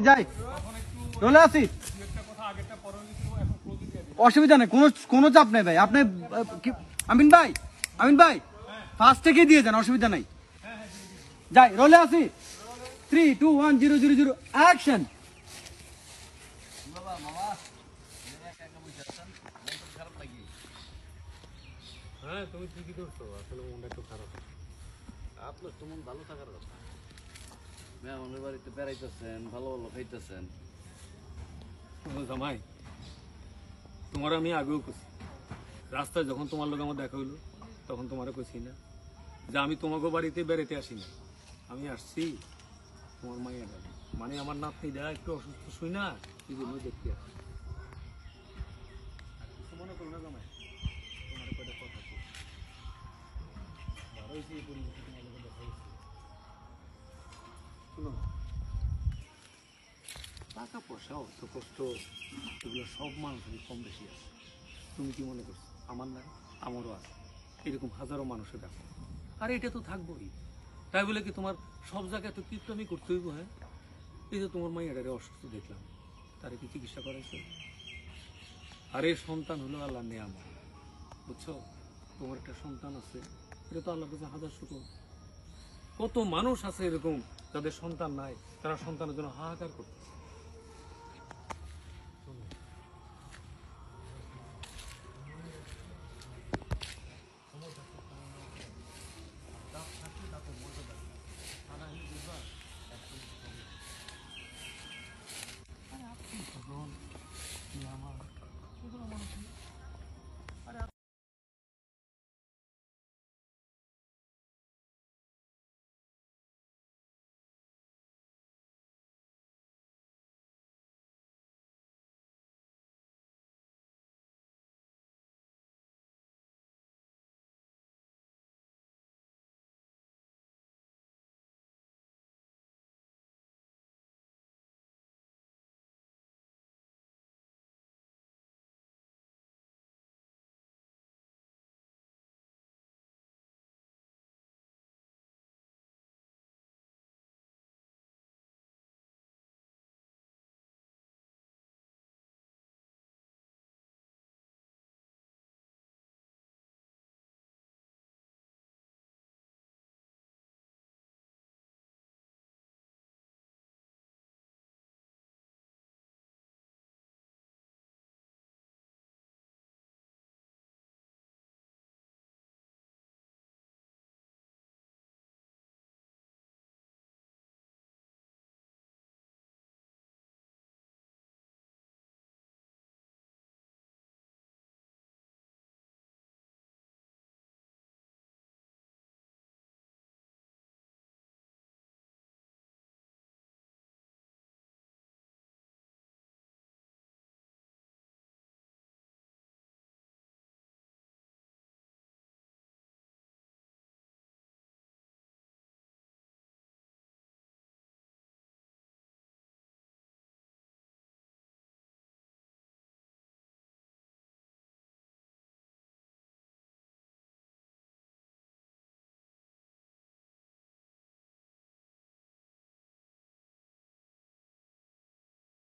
যাই, রোলে আসি। অসুবিধা নেই, কোনো চাপ নেই ভাই। আপনি আমিন ভাই ফার্স্ট থেকে দিয়ে যান, অসুবিধা নাই। যাই, রোলে আসি। 3 2 1 0 0 0 অ্যাকশন। হ্যাঁ তুমি ঠিকই করছো, আসলে মনটা একটু খারাপ। আপনার তো মন ভালো থাকার কথা, মেহমানের বাড়িতে বেড়াইতেছেন, ভালো ভালো খাইতেছেন। জামাই, তোমার আমি আগেও কইছি, রাস্তায় যখন তোমার লোক আমার দেখা হইলো তখন তোমারও কইছি না যে আমি তোমাকে বাড়িতে বেড়াতে আসি না, আমি আসছি তোমার মাইয়া মানে আমার নাতনিটা একটু অসুস্থ শুই না, এই জন্য দেখতে আসছি। কিছু মনে করো না জামাই, তোমার কয়টা কথা ছিল ভালো হয়েছে এই পরিবেশে তোমার লোকের দেখা হয়েছে। শুনো, টাকা পয়সা অর্থ কষ্ট এগুলো সব মানুষেরই কম বেশি আছে। তুমি কি মনে করছো আমার না? আমারও আছে, এরকম হাজারো মানুষের দেখো। আর এটা তো থাকবোই, তাই বলে কি তোমার সব জায়গায় তো কীর্তনই করতে হইব? হ্যাঁ, এই যে তোমার মাইয়াটারে অসুস্থ দেখলাম, তারে কি চিকিৎসা করাইছো? আরে সন্তান হলো আল্লাহ নেয়ামত, বুঝছো? তোমার একটা সন্তান আছে, এটা তো আল্লাহর কাছে হাজার শুকর। কত মানুষ আছে এরকম যাদের সন্তান নাই, তারা সন্তানের জন্য হাহাকার করতেছে।